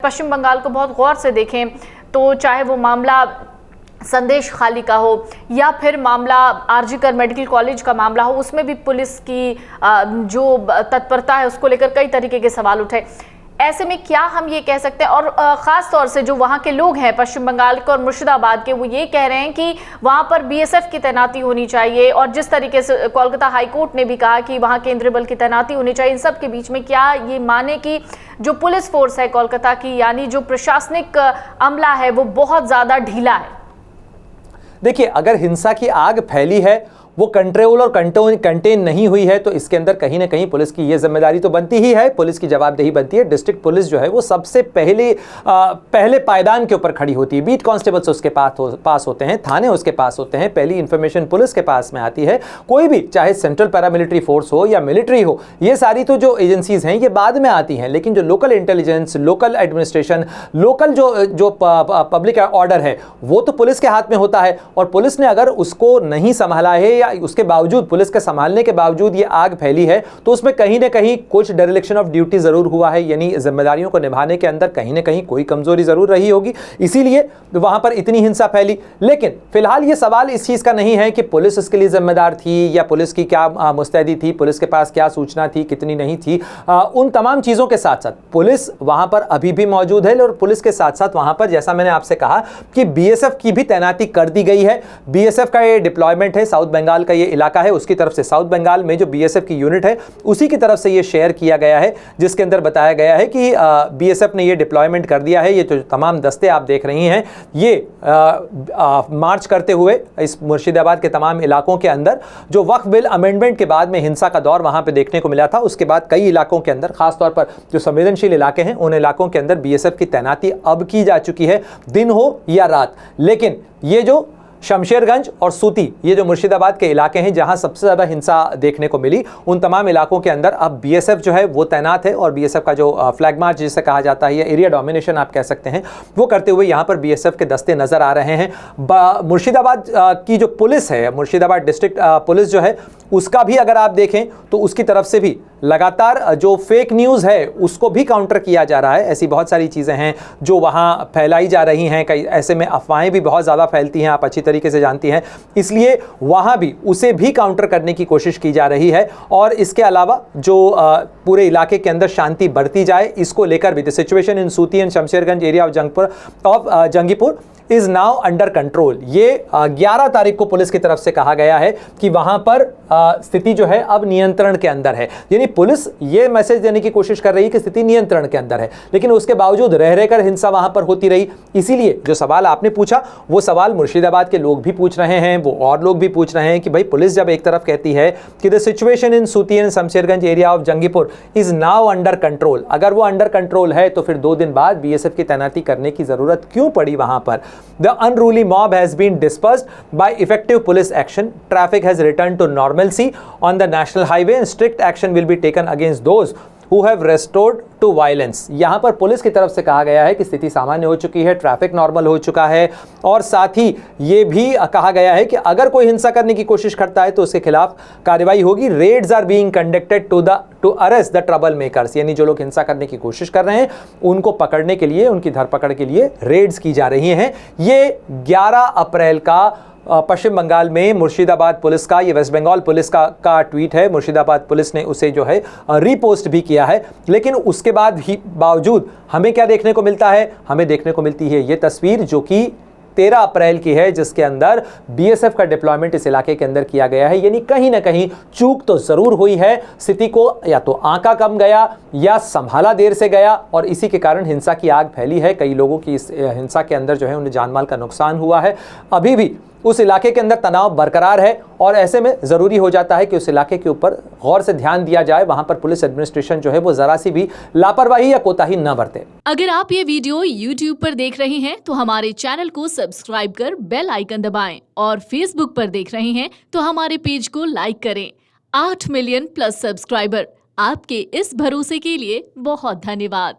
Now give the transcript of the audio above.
पश्चिम बंगाल को बहुत गौर से देखें तो चाहे वो मामला संदेश खाली का हो या फिर मामला आरजीकर मेडिकल कॉलेज का मामला हो, उसमें भी पुलिस की जो तत्परता है उसको लेकर कई तरीके के सवाल उठे। ऐसे में क्या हम ये कह सकते हैं, और ख़ास तौर से जो वहाँ के लोग हैं पश्चिम बंगाल के और मुर्शिदाबाद के, वो ये कह रहे हैं कि वहाँ पर बीएसएफ की तैनाती होनी चाहिए, और जिस तरीके से कोलकाता हाईकोर्ट ने भी कहा कि वहाँ केंद्रीय बल की तैनाती होनी चाहिए, इन सब के बीच में क्या ये माने कि जो पुलिस फोर्स है कोलकाता की, यानी जो प्रशासनिक अमला है, वो बहुत ज़्यादा ढीला है? देखिए, अगर हिंसा की आग फैली है, वो कंट्रोल और कंटेन नहीं हुई है, तो इसके अंदर कहीं ना कहीं पुलिस की ये जिम्मेदारी तो बनती ही है, पुलिस की जवाबदेही बनती है। डिस्ट्रिक्ट पुलिस जो है वो सबसे पहले पायदान के ऊपर खड़ी होती है। बीट कांस्टेबल्स उसके पास होते हैं, थाने उसके पास होते हैं, पहली इंफॉर्मेशन पुलिस के पास में आती है। कोई भी, चाहे सेंट्रल पैरामिलिट्री फोर्स हो या मिलिट्री हो, ये सारी तो जो एजेंसीज हैं ये बाद में आती हैं, लेकिन जो local intelligence, local administration, local जो पब्लिक ऑर्डर है, वो तो पुलिस के हाथ में होता है। और पुलिस ने अगर उसको नहीं संभाला है या उसके बावजूद, पुलिस के संभालने के बावजूद ये आग फैली है, तो उसमें कहीं ना कहीं कुछ डेरिलेक्शन ऑफ ड्यूटी जरूर हुआ है, यानी जिम्मेदारियों को निभाने के अंदर कहीं ना कहीं कोई कमजोरी जरूर रही होगी, इसीलिए वहां पर इतनी हिंसा फैली। लेकिन फिलहाल ये सवाल इस चीज का नहीं है कि पुलिस इसके लिए जिम्मेदार थी या पुलिस की क्या मुस्तैदी थी, पुलिस के पास क्या सूचना थी, कितनी नहीं थी। उन तमाम चीजों के साथ साथ पुलिस वहां पर अभी भी मौजूद है, और पुलिस के साथ साथ वहां पर, जैसा मैंने आपसे कहा कि बीएसएफ की भी तैनाती कर दी गई है। बीएसएफ का ये डिप्लॉयमेंट है, साउथ बंगाल का ये इलाका है, उसकी तरफ से साउथ बंगाल में जो बीएसएफ की यूनिट है उसी की तरफ से ये शेयर किया गया है, जिसके अंदर बताया गया है कि बीएसएफ ने ये डिप्लॉयमेंट कर दिया है। ये जो तमाम दस्ते आप देख रही हैं, ये मार्च करते हुए इस मुर्शिदाबाद के तमाम इलाकों के अंदर, जो वक्फ बिल अमेंडमेंट के बाद में हिंसा का दौर वहां पे देखने को मिला था, उसके बाद कई इलाकों के अंदर, खासतौर पर जो संवेदनशील इलाके हैं, उन इलाकों के अंदर बीएसएफ की तैनाती अब की जा चुकी है, दिन हो या रात। लेकिन ये जो शमशेरगंज और सूती, ये जो मुर्शिदाबाद के इलाके हैं जहां सबसे ज्यादा हिंसा देखने को मिली, उन तमाम इलाकों के अंदर अब बीएसएफ जो है वो तैनात है। और बीएसएफ का जो फ्लैग मार्च जिसे कहा जाता है, या एरिया डोमिनेशन आप कह सकते हैं, वो करते हुए यहां पर बीएसएफ के दस्ते नजर आ रहे हैं। मुर्शिदाबाद की जो पुलिस है, मुर्शिदाबाद डिस्ट्रिक्ट पुलिस जो है, उसका भी अगर आप देखें तो उसकी तरफ से भी लगातार जो फेक न्यूज़ है उसको भी काउंटर किया जा रहा है। ऐसी बहुत सारी चीज़ें हैं जो वहाँ फैलाई जा रही हैं, कई ऐसे में अफवाहें भी बहुत ज़्यादा फैलती हैं, आप अच्छी तरीके से जानती हैं, इसलिए वहाँ भी उसे भी काउंटर करने की कोशिश की जा रही है। और इसके अलावा जो पूरे इलाके के अंदर शांति बढ़ती जाए, इसको लेकर भी द सिचुएशन इन सूती and Shamsherganj area of Jangipur is now under control. ये 11 तारीख को पुलिस की तरफ से कहा गया है कि वहां पर स्थिति जो है अब नियंत्रण के अंदर है, यानी पुलिस ये मैसेज देने की कोशिश कर रही है कि स्थिति नियंत्रण के अंदर है, लेकिन उसके बावजूद रह रहकर हिंसा वहां पर होती रही। इसीलिए जो सवाल आपने पूछा, वो सवाल मुर्शिदाबाद के लोग भी पूछ रहे हैं, वो और लोग भी पूछ रहे हैं कि भाई पुलिस जब एक तरफ कहती है कि द सिचुएशन इन सूती and Shamsherganj area of Jangipur is now under control, अगर वो अंडर कंट्रोल है तो फिर 2 दिन बाद बीएसएफ की तैनाती करने की जरूरत क्यों पड़ी वहां पर? The unruly mob has been dispersed by effective police action. Traffic has returned to normalcy on the national highway and strict action will be taken against those who have restored to violence. यहाँ पर police की तरफ से कहा गया है कि स्थिति सामान्य हो चुकी है, ट्रैफिक नॉर्मल हो चुका है, और साथ ही ये भी कहा गया है कि अगर कोई हिंसा करने की कोशिश करता है तो उसके खिलाफ कार्रवाई होगी। Raids are being conducted to arrest the troublemakers, यानी जो लोग हिंसा करने की कोशिश कर रहे हैं उनको पकड़ने के लिए, उनकी धरपकड़ के लिए रेड्स की जा रही हैं। ये 11 अप्रैल का पश्चिम बंगाल में मुर्शिदाबाद पुलिस का, ये वेस्ट बंगाल पुलिस का ट्वीट है। मुर्शिदाबाद पुलिस ने उसे जो है रीपोस्ट भी किया है, लेकिन उसके बाद ही बावजूद हमें क्या देखने को मिलता है? हमें देखने को मिलती है ये तस्वीर जो कि 13 अप्रैल की है, जिसके अंदर बीएसएफ का डिप्लॉयमेंट इस इलाके के अंदर किया गया है। यानी कहीं ना कहीं चूक तो जरूर हुई है, स्थिति को या तो आंका कम गया या संभाला देर से गया, और इसी के कारण हिंसा की आग फैली है। कई लोगों की इस हिंसा के अंदर जो है उन्हें जानमाल का नुकसान हुआ है। अभी भी उस इलाके के अंदर तनाव बरकरार है, और ऐसे में जरूरी हो जाता है कि उस इलाके के ऊपर गौर से ध्यान दिया जाए, वहां पर पुलिस एडमिनिस्ट्रेशन जो है वो जरा सी भी लापरवाही या कोताही न बरते। अगर आप ये वीडियो YouTube पर देख रहे हैं तो हमारे चैनल को सब्सक्राइब कर बेल आइकन दबाएं, और Facebook पर देख रहे हैं तो हमारे पेज को लाइक करें। 8 मिलियन प्लस सब्सक्राइबर, आपके इस भरोसे के लिए बहुत धन्यवाद।